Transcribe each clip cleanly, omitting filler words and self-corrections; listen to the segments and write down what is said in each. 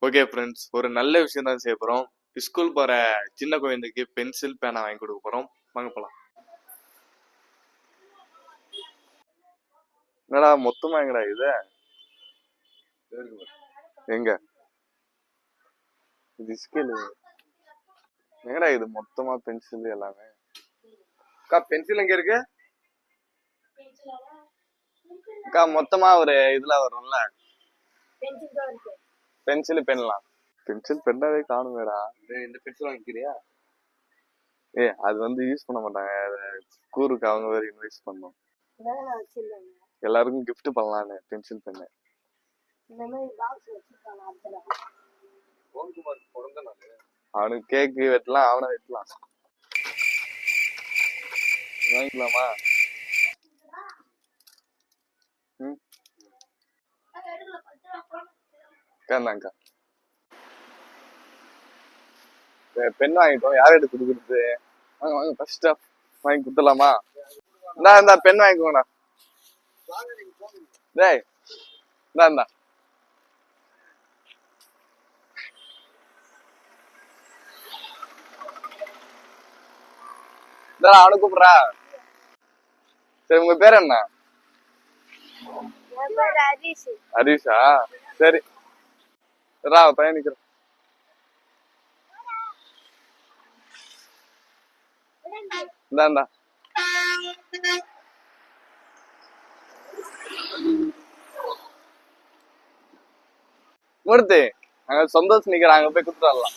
Okay friends, ஒரு நல்ல விஷயம் தான் செய்ய போறோம். ஸ்கூல் போற சின்ன குழந்தைக்கு பென்சில் பேனா வாங்கி கொடுக்க போறோம். வாங்க போலாம். என்னடா மொத்தமா எங்கடா இது? எங்க இது ஸ்கேல் எங்கடா இது? மொத்தமா பென்சில் எல்லாமே. அக்கா பென்சில் எங்க இருக்கு அக்கா? மொத்தமா ஒரு இதுல வரும்ல பென்சில் பென்லாம். பென்சில் பென்னாவே காணுமேடா. இந்த பென்சில் வாங்கிக்கிறியா? அது வந்து யூஸ் பண்ண மாட்டாங்க. ஸ்கூலுக்கு அவங்க வேற இன்வைட் பண்ணோம். எல்லாருக்கும் கிஃப்ட் பண்ணலான்னு பென்சில் பென்னு. அவனுக்கு கேக்கு வெட்டலாம், அவனை வெட்டலாம். வாங்கிக்கலாமா? அக்கா பென் வாங்கிட்டோம். யார் எடுத்து கொடுக்குறது? வாங்க வாங்க, ஃபர்ஸ்ட் வாங்கி கொடுத்துடலாமா? இந்த பென் வாங்கிக்கோங்கண்ணா. டேய் இந்தா அவனு கூப்பிடுறா. சரி, உங்க பேர் என்ன? ஹரிஷா? சரி பையன் நிக்கிறேன். இந்தா மூர்த்தி, அங்க சந்தோஷ் நிக்கிறாங்க, போய் குடுத்து வரலாம்.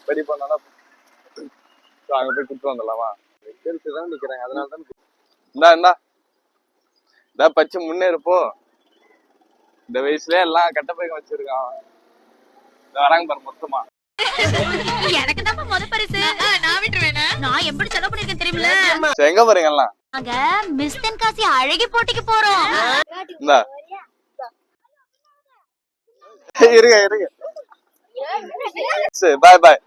பெரிய பண்ணா அங்க போய் குடுத்து வந்துடலாமா? தான் நிக்கிறாங்க, அதனாலதான். இந்தா பச்சை முன்னேறுப்போ. இந்த வயசுல எல்லாம் கட்ட பையன் வச்சிருக்கான். வராங்க பாரு மொத்தமா. எனக்கு தான் முத பரிசு. நான் விட்டுவேனா? நான் எப்படி செலவு பண்ணிருக்கேன் தெரியுமில? எங்க போறீங்க எல்லாம்? அங்க மிஸ் தென்காசி அழகி போட்டிக்கு போறோம். இந்தா இருங்க. சரி, பாய் பாய்.